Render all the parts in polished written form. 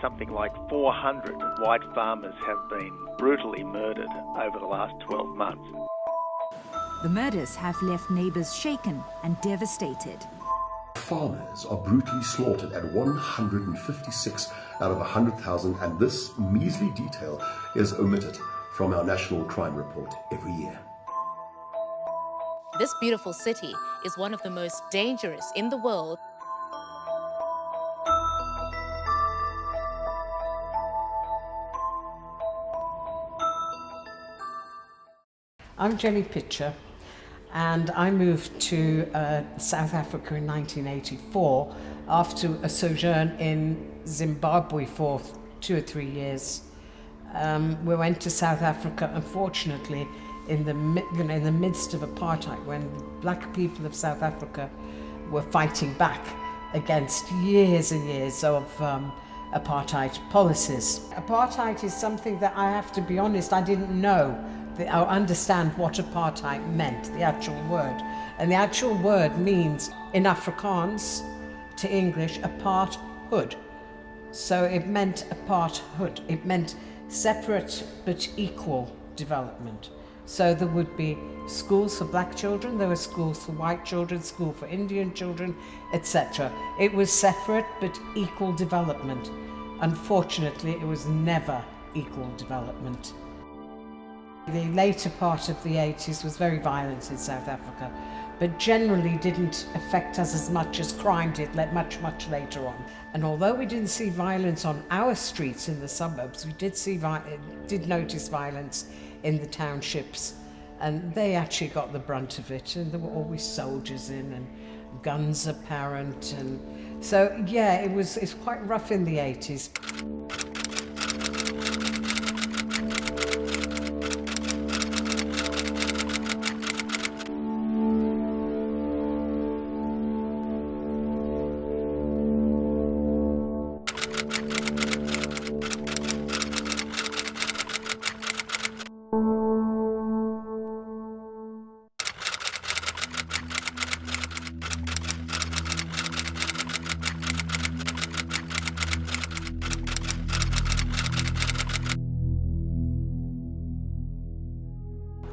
something like 400 white farmers have been brutally murdered over the last 12 months. The murders have left neighbours shaken and devastated. Farmers are brutally slaughtered at 156 out of 100,000, and this measly detail is omitted from our national crime report every year. This beautiful city is one of the most dangerous in the world. I'm Jenny Pitcher, and I moved to South Africa in 1984 after a sojourn in Zimbabwe for 2 or 3 years. We went to South Africa, unfortunately, in the midst of apartheid, when black people of South Africa were fighting back against years and years of apartheid policies. Apartheid is something that I have to be honest, I didn't know. I understand what apartheid meant, the actual word. And the actual word means, in Afrikaans to English, aparthood. So it meant aparthood. It meant separate but equal development. So there would be schools for black children, there were schools for white children, school for Indian children, etc. It was separate but equal development. Unfortunately, it was never equal development. The later part of the 80s was very violent in South Africa, but generally didn't affect us as much as crime did much later on. And although we didn't see violence on our streets in the suburbs, we did notice violence in the townships, and they actually got the brunt of it, and there were always soldiers in and guns apparent, and so yeah, it's quite rough in the 80s.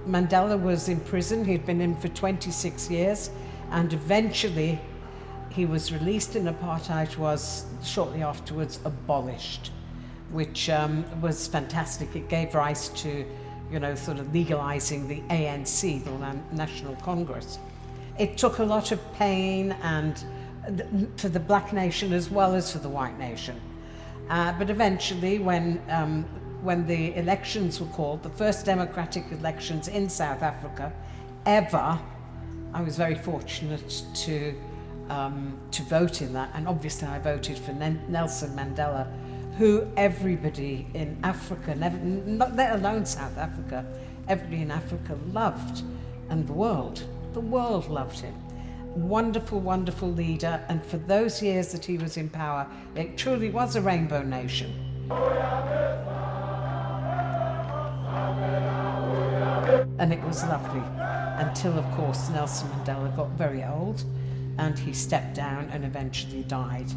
Mandela was in prison. He'd been in for 26 years, and eventually he was released, and apartheid was shortly afterwards abolished, which was fantastic. It gave rise to, sort of legalizing the ANC, the National Congress. It took a lot of pain and for the black nation as well as for the white nation. But eventually, when the elections were called, the first democratic elections in South Africa ever, I was very fortunate to vote in that, and obviously I voted for Nelson Mandela, who everybody in Africa, not let alone South Africa, everybody in Africa loved, and the world loved him. Wonderful, wonderful leader, and for those years that he was in power, it truly was a rainbow nation. And it was lovely, until of course Nelson Mandela got very old and he stepped down and eventually died.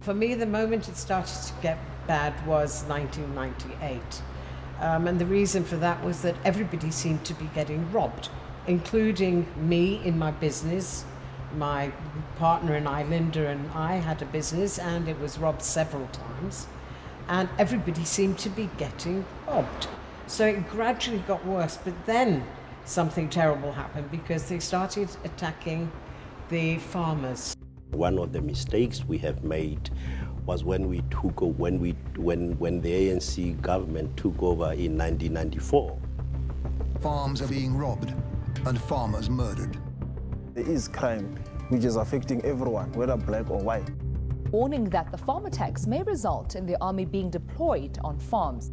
For me, the moment it started to get bad was 1998. And the reason for that was that everybody seemed to be getting robbed, including me in my business. My partner and I, Linda and I, had a business, and it was robbed several times, and everybody seemed to be getting robbed. So it gradually got worse, but then something terrible happened because they started attacking the farmers. One of the mistakes we have made was when the ANC government took over in 1994. Farms are being robbed and farmers murdered. There is crime which is affecting everyone, whether black or white. Warning that the farm attacks may result in the army being deployed on farms.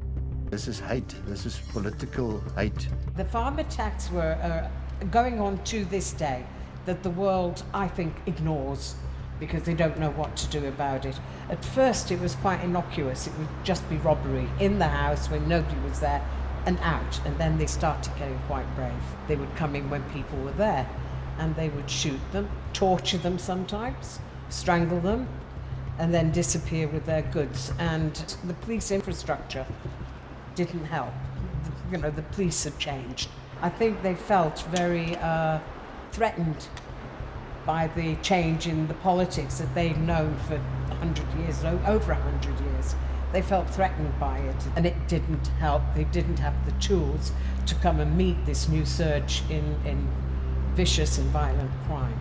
This is hate. This is political hate. The farm attacks were going on to this day that the world, I think, ignores because they don't know what to do about it. At first, it was quite innocuous. It would just be robbery in the house when nobody was there. and out, and then they started getting quite brave. They would come in when people were there, and they would shoot them, torture them sometimes, strangle them, and then disappear with their goods. And the police infrastructure didn't help. You know, the police had changed. I think they felt very threatened by the change in the politics that they'd known for 100 years, over 100 years. They felt threatened by it, and it didn't help. They didn't have the tools to come and meet this new surge in vicious and violent crime.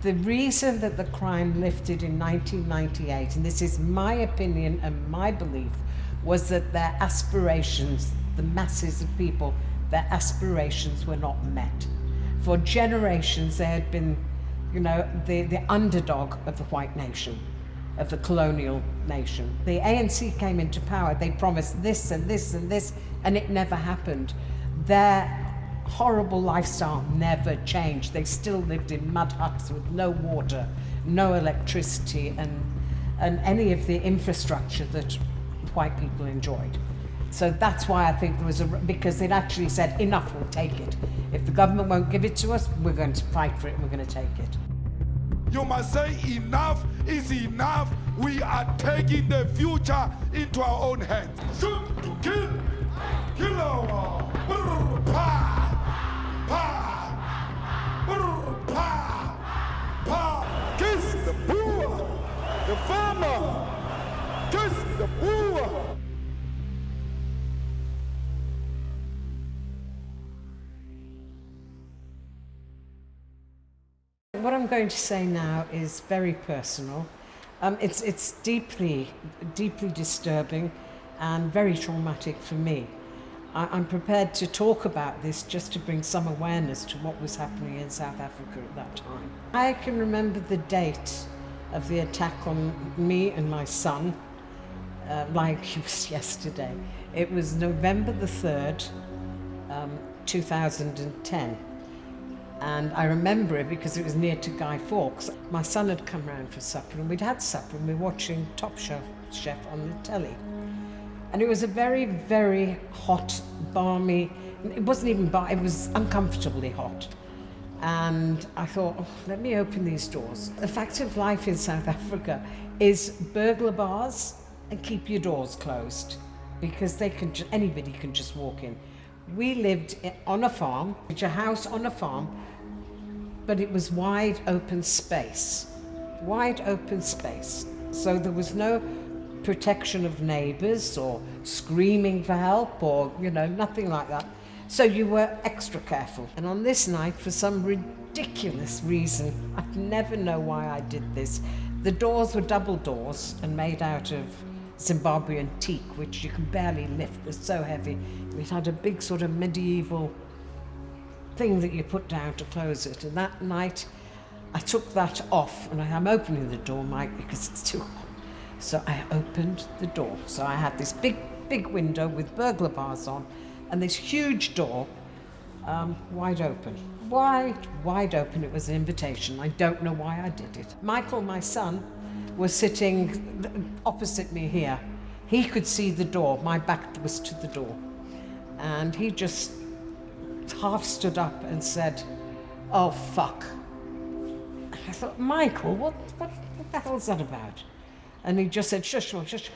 The reason that the crime lifted in 1998, and this is my opinion and my belief, was that their aspirations, the masses of people, their aspirations were not met. For generations, they had been, you know, the underdog of the white nation, of the colonial nation. The ANC came into power, they promised this and this and this, and it never happened. Their horrible lifestyle never changed. They still lived in mud huts with no water, no electricity, and any of the infrastructure that white people enjoyed. So that's why I think there was because they'd actually said, enough, we'll take it. If the government won't give it to us, we're going to fight for it and we're going to take it. You must say enough is enough. We are taking the future into our own hands. Shoot to kill, kill our kiss the poor, the farmer, kiss the poor. What I'm going to say now is very personal. It's deeply disturbing and very traumatic for me. I'm prepared to talk about this just to bring some awareness to what was happening in South Africa at that time. I can remember the date of the attack on me and my son like it was yesterday. It was November the 3rd, 2010. And I remember it because it was near to Guy Fawkes. My son had come round for supper, and we'd had supper, and we were watching Top Chef on the telly. And it was a very, very hot, balmy, it wasn't even balmy, it was uncomfortably hot. And I thought, oh, let me open these doors. The fact of life in South Africa is burglar bars and keep your doors closed, because anybody can just walk in. We lived on a farm, a house on a farm, but it was wide open space. So there was no protection of neighbours or screaming for help or, nothing like that. So you were extra careful. And on this night, for some ridiculous reason, I never know why I did this, the doors were double doors and made out of Zimbabwean teak, which you can barely lift, they're so heavy. It had a big sort of medieval thing that you put down to close it. And that night, I took that off, and I'm opening the door, Mike, because it's too hot. So I opened the door. So I had this big window with burglar bars on, and this huge door, wide open. Wide open. It was an invitation. I don't know why I did it. Michael, my son, was sitting opposite me here. He could see the door. My back was to the door. And he just half stood up and said, "Oh, fuck." I thought, Michael, what the hell's that about? And he just said, shush, shush.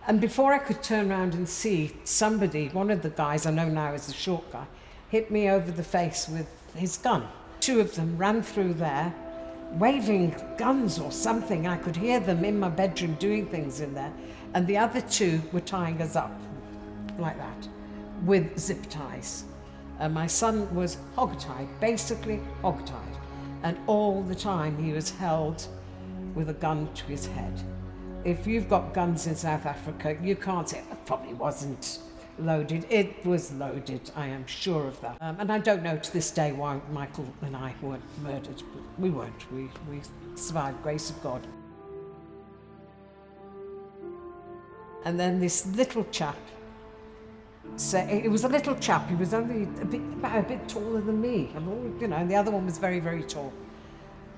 And before I could turn around and see, somebody, one of the guys I know now is the short guy, hit me over the face with his gun. Two of them ran through there, waving guns or something. I could hear them in my bedroom doing things in there. And the other two were tying us up like that with zip ties. And my son was hog-tied, basically hog-tied. And all the time he was held with a gun to his head. If you've got guns in South Africa, you can't say, it probably wasn't loaded. It was loaded, I am sure of that. And I don't know to this day why Michael and I weren't murdered, but we weren't. We survived, grace of God. And then this little chap, it was a little chap, he was only about a bit taller than me, and the other one was very, very tall.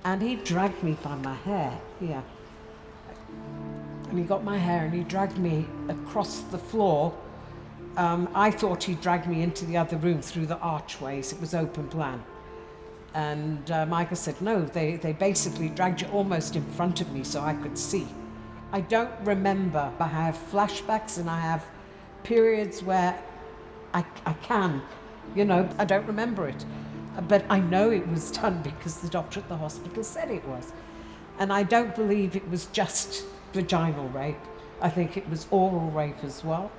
And he dragged me by my hair here, and he got my hair and he dragged me across the floor. I thought he dragged me into the other room through the archways. It was open plan. And Michael said, no, they basically dragged you almost in front of me so I could see. I don't remember. I have flashbacks and I have periods where I can, I don't remember it. But I know it was done because the doctor at the hospital said it was. And I don't believe it was just vaginal rape. I think it was oral rape as well.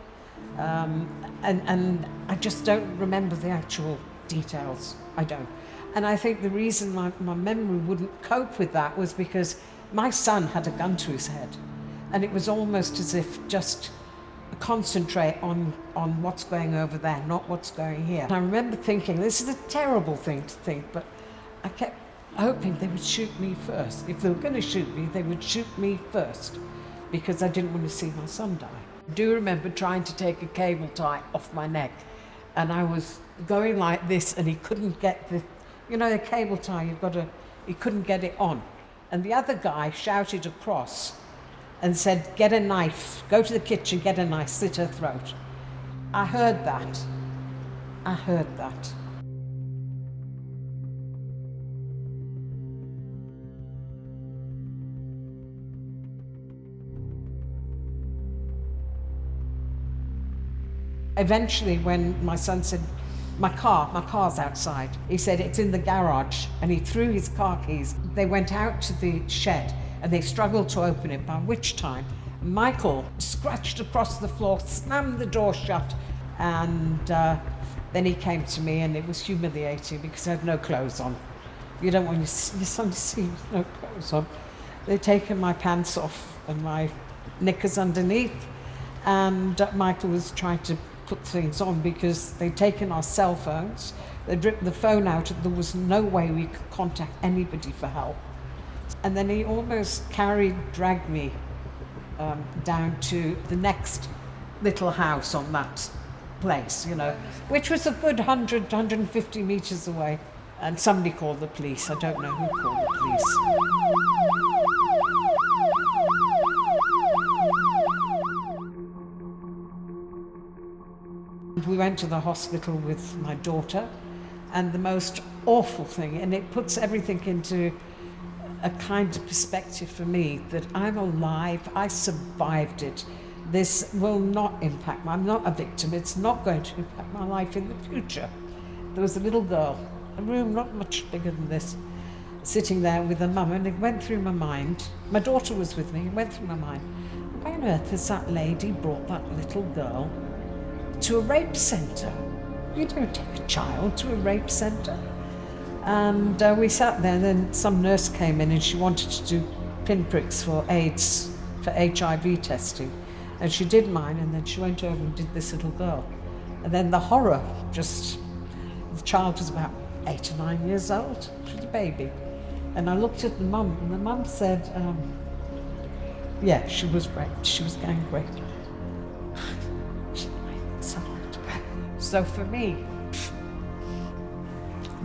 And I just don't remember the actual details. I don't. And I think the reason my memory wouldn't cope with that was because my son had a gun to his head. And it was almost as if just concentrate on what's going over there, not what's going here. And I remember thinking, this is a terrible thing to think, but I kept hoping they would shoot me first. If they were going to shoot me, they would shoot me first, because I didn't want to see my son die. I do remember trying to take a cable tie off my neck, and I was going like this, and he couldn't get the cable tie, he couldn't get it on. And the other guy shouted across and said, get a knife, go to the kitchen, get a knife, slit her throat. I heard that. Eventually, when my son said, my car's outside, he said, it's in the garage, and he threw his car keys. They went out to the shed, and they struggled to open it, by which time Michael scratched across the floor, slammed the door shut, and then he came to me, and it was humiliating because I had no clothes on. You don't want your son to see with no clothes on. They'd taken my pants off and my knickers underneath, and Michael was trying to put things on because they'd taken our cell phones, they'd ripped the phone out, and there was no way we could contact anybody for help. And then he almost dragged me down to the next little house on that place, which was a good 150 meters away. And somebody called the police. I don't know who called the police. We went to the hospital with my daughter, and the most awful thing, and it puts everything into a kind of perspective for me, that I'm alive, I survived it. This will not impact I'm not a victim, it's not going to impact my life in the future. There was a little girl, a room not much bigger than this, sitting there with her mum, and it went through my mind, my daughter was with me, it went through my mind, why on earth has that lady brought that little girl to a rape centre? You don't take a child to a rape centre. And we sat there, and then some nurse came in and she wanted to do pinpricks for AIDS, for HIV testing. And she did mine, and then she went over and did this little girl. And then the horror, the child was about 8 or 9 years old. She was a baby. And I looked at the mum, and the mum said, yeah, she was raped, she was gang raped. So for me,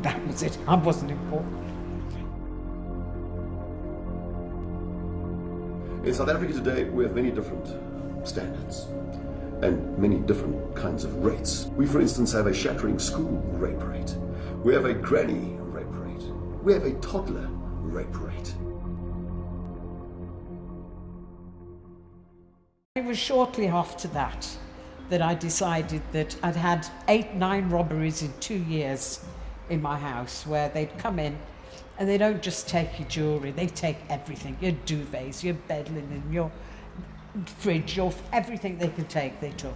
that was it. I wasn't important. In South Africa today, we have many different standards and many different kinds of rates. We, for instance, have a shattering school rape rate. We have a granny rape rate. We have a toddler rape rate. It was shortly after that I decided that I'd had 8-9 robberies in 2 years in my house, where they'd come in and they don't just take your jewellery, they take everything, your duvets, your bed linen, your fridge, everything they could take, they took.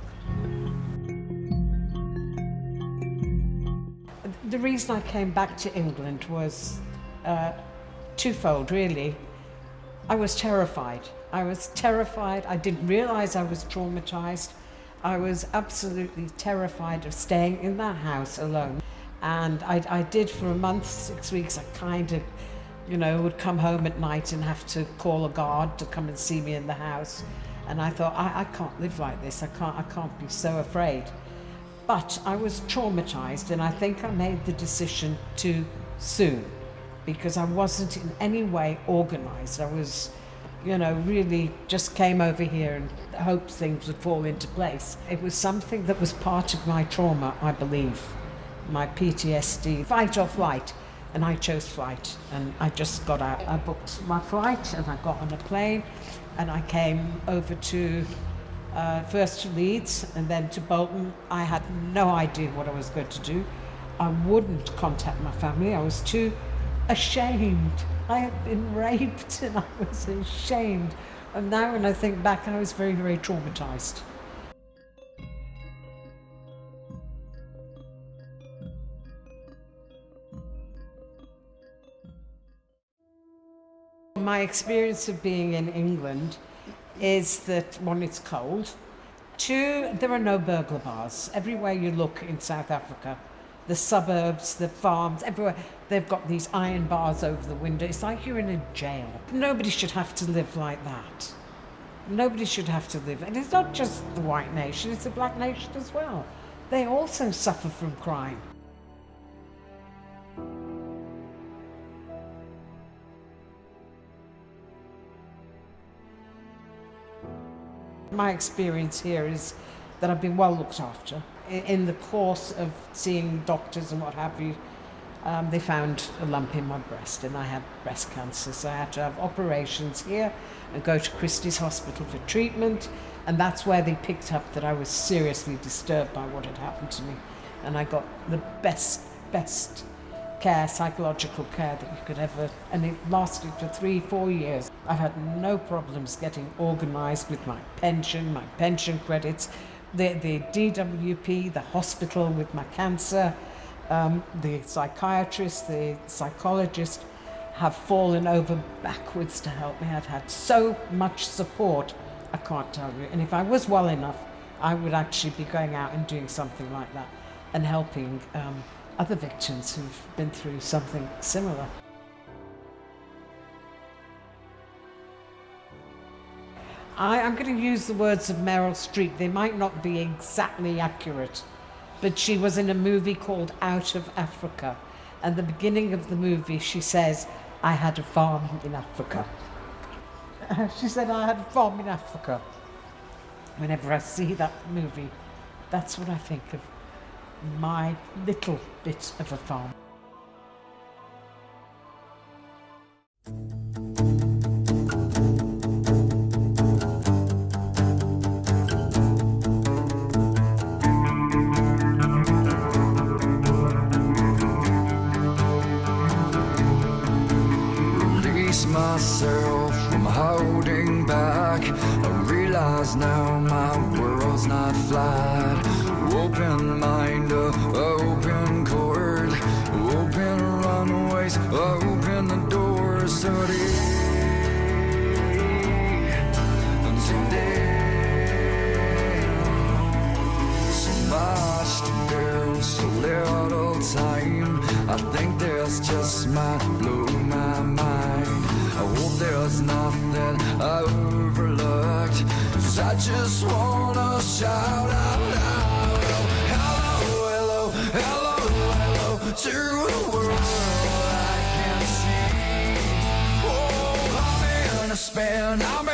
The reason I came back to England was twofold, really. I was terrified. I didn't realise I was traumatised. I was absolutely terrified of staying in that house alone. And I did for a month, 6 weeks, I kind of, would come home at night and have to call a guard to come and see me in the house. And I thought, I can't live like this, I can't be so afraid. But I was traumatized, and I think I made the decision too soon, because I wasn't in any way organized. I was, you know, really just came over here and hoped things would fall into place. It was something that was part of my trauma, I believe, my PTSD, fight or flight, and I chose flight, and I just got out. I booked my flight and I got on a plane and I came over to first to Leeds and then to Bolton. I had no idea what I was going to do. I wouldn't contact my family. I was too ashamed. I had been raped and I was ashamed. And now when I think back, I was very, very traumatized. My experience of being in England is that, one, it's cold. Two, there are no burglar bars. Everywhere you look in South Africa, the suburbs, the farms, everywhere, they've got these iron bars over the window. It's like you're in a jail. Nobody should have to live like that. Nobody should have to live. And it's not just the white nation, it's the black nation as well. They also suffer from crime. My experience here is that I've been well looked after. In the course of seeing doctors and what have you, they found a lump in my breast and I had breast cancer. So I had to have operations here and go to Christie's Hospital for treatment. And that's where they picked up that I was seriously disturbed by what had happened to me. And I got the best care, psychological care that you could ever, and it lasted for 3-4 years. I've had no problems getting organised with my pension credits, the DWP, the hospital with my cancer, the psychiatrist, the psychologist have fallen over backwards to help me. I've had so much support, I can't tell you. And if I was well enough, I would actually be going out and doing something like that and helping other victims who've been through something similar. I'm going to use the words of Meryl Streep. They might not be exactly accurate, but she was in a movie called Out of Africa. And the beginning of the movie, she says, I had a farm in Africa. She said, I had a farm in Africa. Whenever I see that movie, that's what I think of, my little bit of a farm. Release myself from holding back. I realize now my world's not flat. Open mind, open court, open runways, open the doors today. So much to do, so little time. I think this just might blow my mind. I hope there's nothing I overlooked, 'cause I just wanna shout out. Hello to the world I can see. Oh, I'm in a spin, I'm